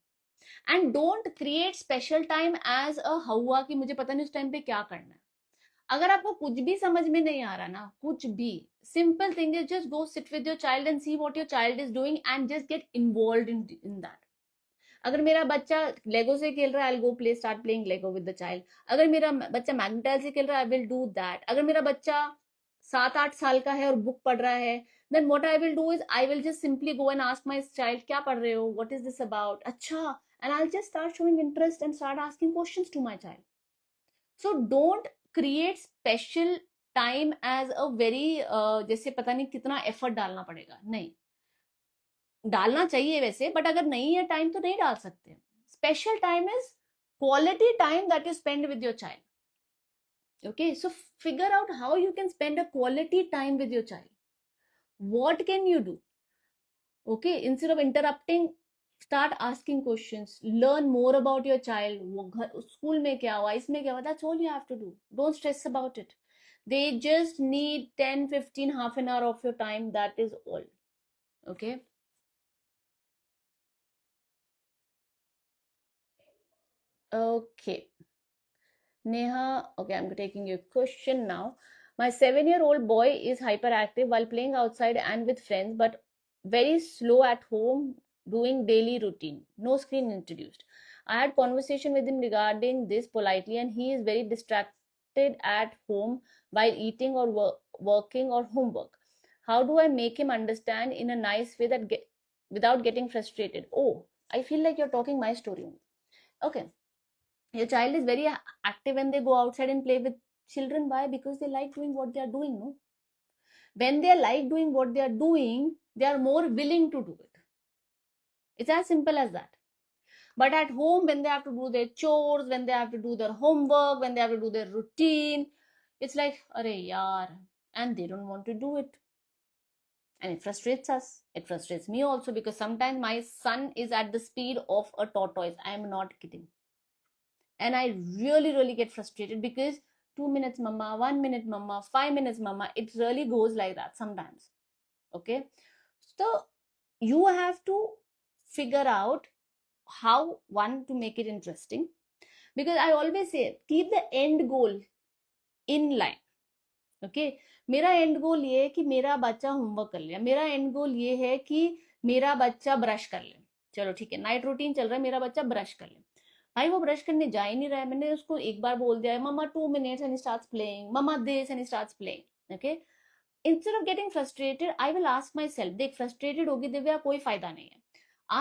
And don't create special time as a हवा कि मुझे पता नहीं उस टाइम पे क्या करना है. अगर आपको कुछ भी समझ में नहीं आ रहा ना, कुछ भी, simple thing is just go sit with your child and see what your child is doing and just get involved in that. अगर मेरा बच्चा लेगो से खेल रहा है, I will go play start playing Lego with the child. अगर मेरा बच्चा मैग्नेटाइल से खेल रहा है, आई विल डू दैट. अगर मेरा बच्चा 7-8 साल का है और बुक पढ़ रहा है, then what I will do is I will just simply go and ask my child, क्या पढ़ रहे हो, what is this about, अच्छा, and I'll just start showing interest and start asking questions to my child. So don't create special time as a very जैसे पता नहीं कितना effort डालना पड़ेगा, नहीं डालना चाहिए वैसे, बट अगर नहीं है टाइम तो नहीं डाल सकते. Special time is quality time that you spend with your child. Okay, so figure out how you can spend a quality time with your child. What can you do? Okay, instead of interrupting, start asking questions, learn more about your child. School में क्या हुआ, इसमें क्या हुआ, that's all you have to do. Don't stress about it. They just need 10-15 half an hour of your time, that is all. Okay. Okay, Neha, okay, I'm taking your question now. My 7-year-old boy is hyperactive while playing outside and with friends, but very slow at home doing daily routine. No screen introduced. I had conversation with him regarding this politely, and he is very distracted at home while eating or working or homework. How do I make him understand in a nice way that without getting frustrated? Oh, I feel like you're talking my story. Okay, your child is very active when they go outside and play with children. Why? Because they like doing what they are doing. No, when they like doing what they are doing, they are more willing to do it. It's as simple as that. But at home, when they have to do their chores, when they have to do their homework, when they have to do their routine, it's like, arey yaar, and they don't want to do it. And it frustrates us. It frustrates me also, because sometimes my son is at the speed of a tortoise. I am not kidding. And I really get frustrated because 2 minutes mama, 1 minute mama, 5 minutes mama, it really goes like that sometimes. Okay, so you have to figure out how, one, to make it interesting, because I always say keep the end goal in line. Okay मेरा and गोल ये है कि मेरा बच्चा homework कर ले, मेरा and गोल ये है कि मेरा बच्चा ब्रश कर ले, चलो ठीक है नाइट रूटीन चल रहा है, मेरा बच्चा ब्रश कर ले, भाई वो ब्रश करने जा ही नहीं रहा है, मैंने उसको एक बार बोल दिया है mamma 2 minutes and starts playing, mamma this and starts playing, okay instead of getting frustrated I will ask myself, देख फ्रस्ट्रेटेड होगी दिव्या कोई फायदा नहीं है,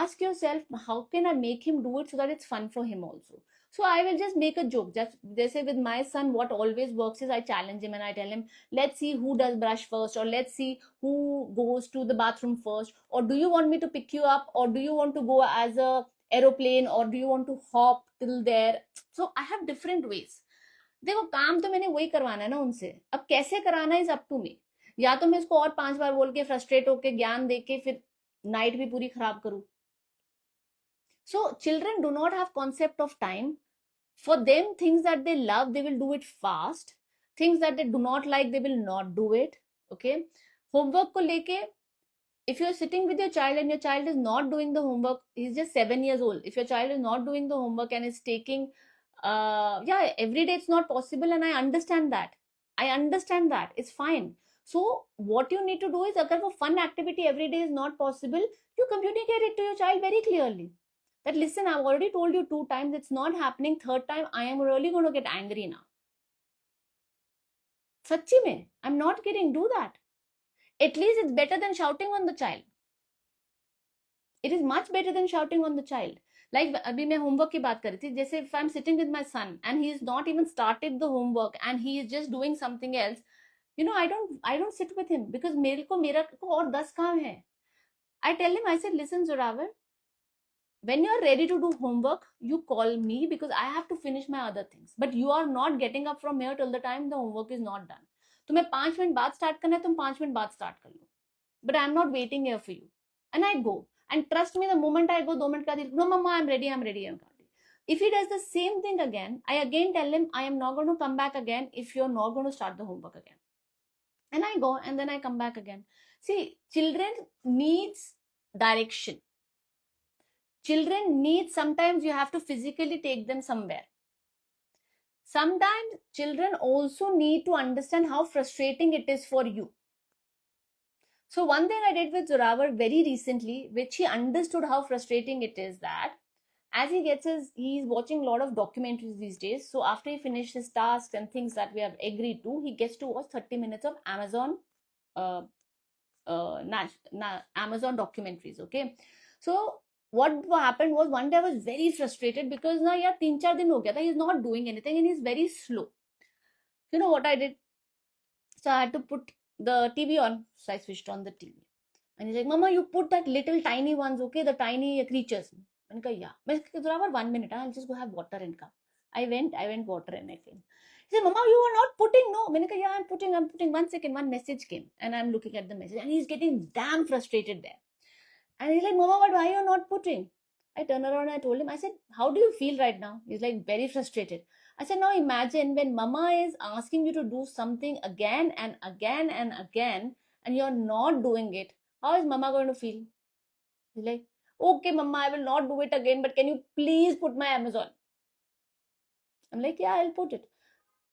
ask yourself how can I make him do it so that it's fun for him also. So I will just make a joke, just they say with my son what always works is I challenge him and I tell him let's see who does brush first, or let's see who goes to the bathroom first, or do you want me to pick you up, or do you want to go as a aeroplane, or do you want to hop till there. So I have different ways. देखो काम तो मैंने वही करवाना है ना उनसे, अब कैसे कराना इज अप टू मी, या तो मैं इसको और 5 बार बोल के फ्रस्ट्रेट होके ज्ञान दे के फिर नाइट भी पूरी खराब करूं. So children do not have concept of time. For them, things that they love, they will do it fast. Things that they do not like, they will not do it. Okay. Homework ko leke, if you're sitting with your child and your child is not doing the homework, he's just 7 years old. If your child is not doing the homework and is taking, yeah, every day it's not possible, and I understand that. I understand that. It's fine. So what you need to do is, agar wo fun activity every day is not possible, you communicate it to your child very clearly. That listen, I've already told you 2 times, it's not happening. Third time, I am really going to get angry now. Sachi mein, I'm not kidding. Do that. At least it's better than shouting on the child. It is much better than shouting on the child. Like अभी मैं homework की बात कर रही थी, जैसे if I'm sitting with my son and he is not even started the homework and he is just doing something else, you know, I don't sit with him because मेरे को और 10 काम है. I tell him, I said, listen Zoravar, when you're ready to do homework, you call me because I have to finish my other things. But you are not getting up from here till the time the homework is not done. तुम्हें 5 minute बाद start करना है, तुम 5 minute बाद start कर लो. But I'm not waiting here for you. And I go. And trust me, the moment I go, 2 minutes ka no mama, I'm ready, I'm ready, I'm ready. If he does the same thing again, I again tell him, I am not going to come back again if you're not going to start the homework again. And I go and then I come back again. See, children needs direction. Children need, sometimes you have to physically take them somewhere. Sometimes children also need to understand how frustrating it is for you. So one thing I did with Zoravar very recently, which he understood how frustrating it is, that as he's watching a lot of documentaries these days. So after he finishes his tasks and things that we have agreed to, he gets to watch 30 minutes of Amazon Amazon documentaries. Okay. So what happened was, one day I was very frustrated because now yeah, 3-4 दिन हो गया था, he's not doing anything and he's very slow. You know what I did? So I had to put the TV on. So I switched on the TV. And he's like, Mama, you put that little tiny ones, okay? The tiny creatures. I said, yeah. I said, 1 minute, I'll just go have water and come. I went water and I came. He said, Mama, you are not putting, no. I said, yeah, I'm putting. 1 second, one message came. And I'm looking at the message. And he's getting damn frustrated there. And he's like, Mama, why are you not putting? I turned around and I told him, I said, how do you feel right now? He's like, very frustrated. I said, now imagine when Mama is asking you to do something again and again and again, and you're not doing it. How is Mama going to feel? He's like, okay, Mama, I will not do it again, but can you please put my Amazon? I'm like, yeah, I'll put it.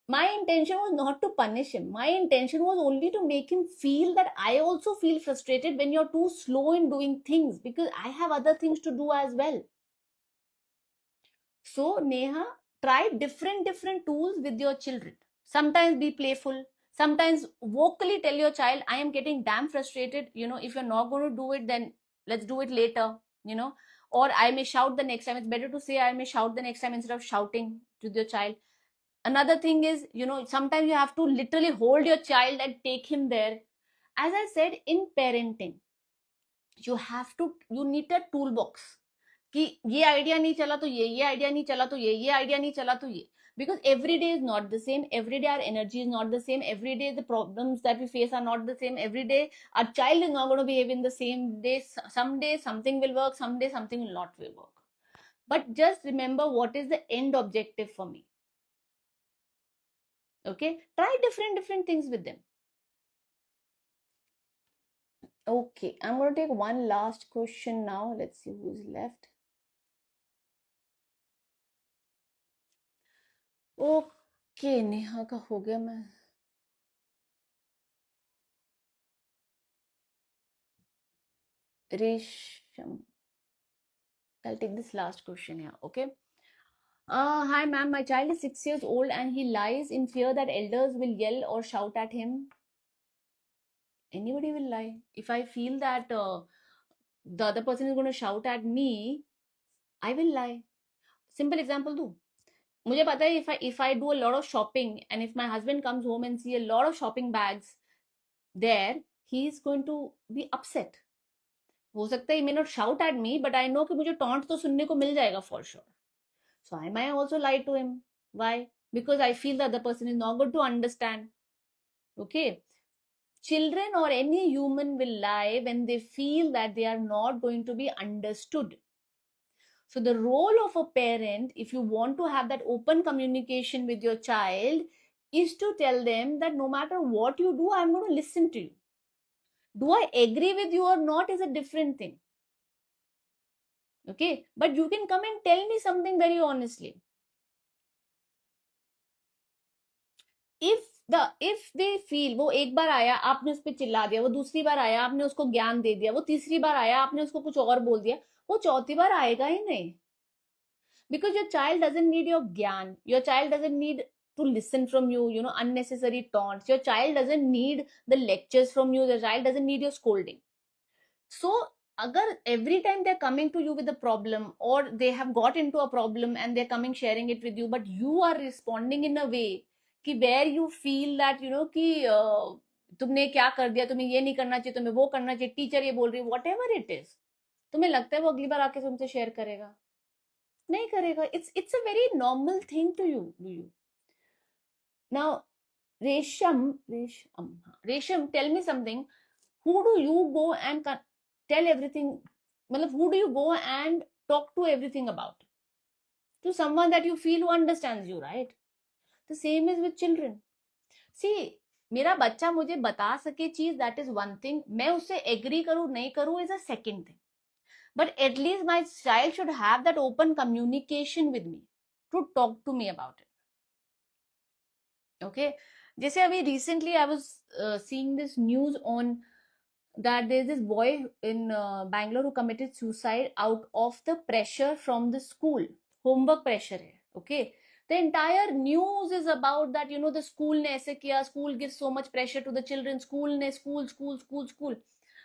My intention was not to punish him. My intention was only to make him feel that I also feel frustrated when you're too slow in doing things, because I have other things to do as well. So, Neha, try different tools with your children. Sometimes be playful. Sometimes vocally tell your child, I am getting damn frustrated. You know, if you're not going to do it, then let's do it later. You know, or I may shout the next time. It's better to say I may shout the next time instead of shouting to your child. Another thing is, you know, sometimes you have to literally hold your child and take him there. As I said, in parenting, you need a toolbox. कि ये idea नहीं चला तो ये idea नहीं चला तो ये आइडिया नहीं चला तो ये, because every day is not the same, every day our energy is not the same, every day the problems that we face are not the same, every day our child is not going to behave in the same day. Some days something will work, some days something will not work. But just remember what is the end objective for me. Okay, try different things with them. Okay, I'm going to take one last question now. Let's see who's left. Okay, Neha का हो गया। मैं रेशम, I'll take this last question here. Okay. Hi, ma'am. My child is 6 years old and he lies in fear that elders will yell or shout at him. Anybody will lie. If I feel that the other person is going to shout at me, I will lie. Simple example do. मुझे पता है if I do a lot of shopping and if my husband comes home and see a lot of shopping bags there, he is going to be upset. हो सकता है he may not shout at me, but I know कि मुझे taunt तो सुनने को मिल जाएगा for sure. So I might also lie to him. Why? Because I feel that the person is not going to understand. Okay. Children or any human will lie when they feel that they are not going to be understood. So the role of a parent, if you want to have that open communication with your child, is to tell them that no matter what you do, I'm going to listen to you. Do I agree with you or not is a different thing. Okay. But you can come and tell me something very honestly. If they feel, वो एक बार आया आपने उस पर चिल्ला दिया, वो दूसरी बार आया आपने उसको ज्ञान दे दिया, वो तीसरी बार आया आपने उसको कुछ और बोल दिया, वो चौथी बार आएगा ही नहीं. Because your child doesn't need your gyan, your child doesn't need to listen from you, unnecessary taunts. Your child doesn't need the lectures from you, your child doesn't need your scolding. So agar every time they're coming to you with a problem or they have got into a problem and they're coming sharing it with you, but you are responding in a way कि where you feel that कि तुमने क्या कर दिया, तुम्हें ये नहीं करना चाहिए, तुम्हें वो करना चाहिए, टीचर ये बोल रही है, वॉट एवर इट इज, तुम्हें लगता है वो अगली बार आके तुमसे शेयर करेगा? नहीं करेगा. It's a very normal thing to you. Now Resham, tell me something. who do you go and tell everything, matlab who do you go and talk to everything about? To someone that you feel who understands you, right? The same is with children. See, मेरा बच्चा मुझे बता सके चीज, that is one thing. मैं उससे agree करूं नहीं करूं is a second thing. But at least my child should have that open communication with me to talk to me about it. Okay. जैसे अभी recently I was seeing this news on that there's this boy in Bangalore who committed suicide out of the pressure from the school. Homework pressure hai. Okay. The entire news is about that, the school ne aise kiya, school gives so much pressure to the children, school.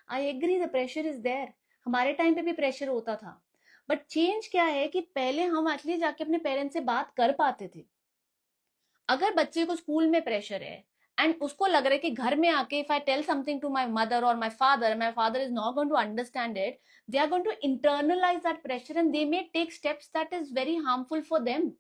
I agree, the pressure is there. हमारे time पे भी pressure होता था. But change क्या है कि पहले हम एटलीस्ट जाके अपने पेरेंट्स से बात कर पाते थे. अगर बच्चे को स्कूल में प्रेशर है एंड उसको लग रहा है कि घर में आके if I tell something to my mother और my father is not going to understand it, they are going to internalise that pressure and they may take steps that is very harmful for them.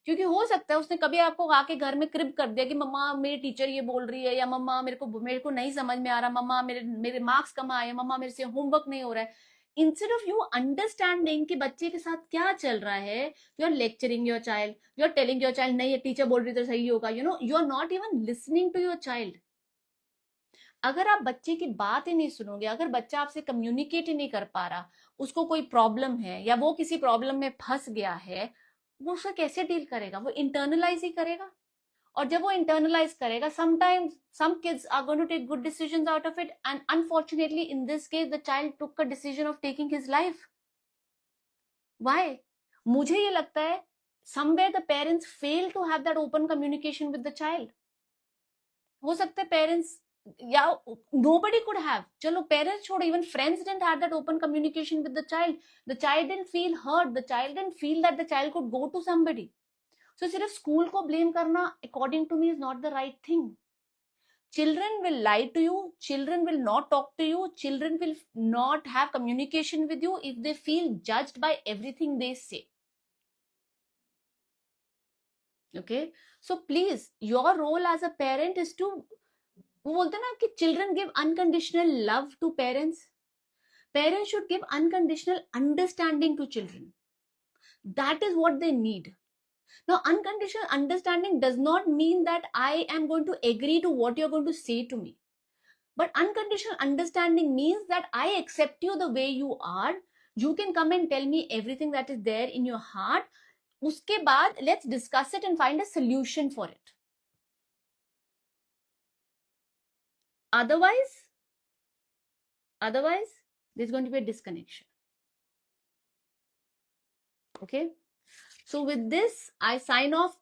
क्योंकि हो सकता है उसने कभी आपको आके घर में क्रिब कर दिया कि मम्मा मेरी टीचर ये बोल रही है, या मम्मा मेरे को नहीं समझ में आ रहा, मम्मा मेरे मेरे मार्क्स कम आए, मम्मा मेरे से होमवर्क नहीं हो रहा है. इंस्टेड ऑफ यू अंडरस्टैंडिंग कि बच्चे के साथ क्या चल रहा है, you are lecturing your child, you are telling your child नहीं ये टीचर बोल रही तो सही होगा, you are not even listening to your child. अगर आप बच्चे की बात ही नहीं सुनोगे, अगर बच्चा आपसे कम्युनिकेट ही नहीं कर पा रहा, उसको कोई प्रॉब्लम है या वो किसी प्रॉब्लम में फंस गया है, वो उसका कैसे डील करेगा? वो इंटरनलाइज ही करेगा. और जब वो इंटरनलाइज करेगा, sometimes some kids are going to take good decisions out of it, and unfortunately in this case the child took a decision of taking his life. Why? मुझे ये लगता है somewhere the parents fail to have that open communication with the child. हो सकता है parents या nobody could have, चलो parents छोड़ो, even friends didn't have that open communication with the child. The child didn't feel heard, the child didn't feel that the child could go to somebody. So सिर्फ school को blame करना according to me is not the right thing. Children will lie to you, children will not talk to you, children will not have communication with you if they feel judged by everything they say. Okay, so please, your role as a parent is to, वो बोलते हैं ना कि children give unconditional love to parents. Parents should give unconditional understanding to children. That is what they need. Now, unconditional understanding does not mean that I am going to agree to what you're going to say to me. But unconditional understanding means that I accept you the way you are. You can come and tell me everything that is there in your heart. उसके बाद let's discuss it and find a solution for it. Otherwise there's going to be a disconnection. Okay, so with this I sign off.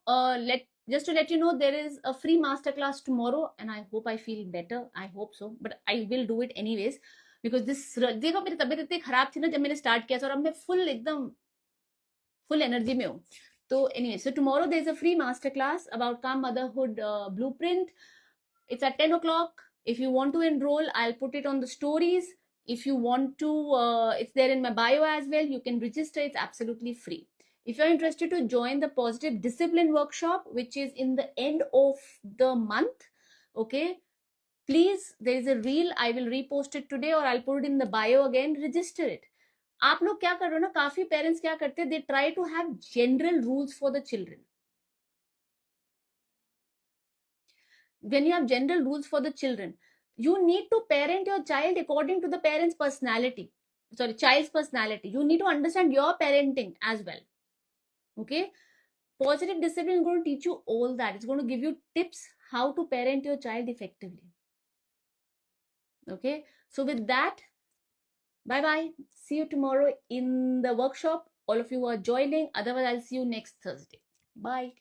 Just to let you know, there is a free masterclass tomorrow and I hope I feel better. I hope so, but I will do it anyways because this, देखो मेरी तबीयत इतनी खराब थी ना जब मैंने start किया था और अब मैं फुल एनर्जी में हूँ. तो anyway, so tomorrow there's a free masterclass about Calm Motherhood blueprint. It's at 10 o'clock. If you want to enroll, I'll put it on the stories. If you want to, it's there in my bio as well. You can register. It's absolutely free. If you're interested to join the Positive Discipline Workshop, which is in the end of the month, okay, please, there is a reel. I will repost it today or I'll put it in the bio again. Register it. आप लोग क्या कर रहे हो ना, काफी parents क्या करते हैं, they try to have general rules for the children. When you have general rules for the children, you need to parent your child according to the parent's personality, child's personality. You need to understand your parenting as well. Okay, Positive Discipline is going to teach you all that. It's going to give you tips how to parent your child effectively. Okay, so with that, bye bye, see you tomorrow in the workshop. All of you are joining, otherwise I'll see you next Thursday. Bye.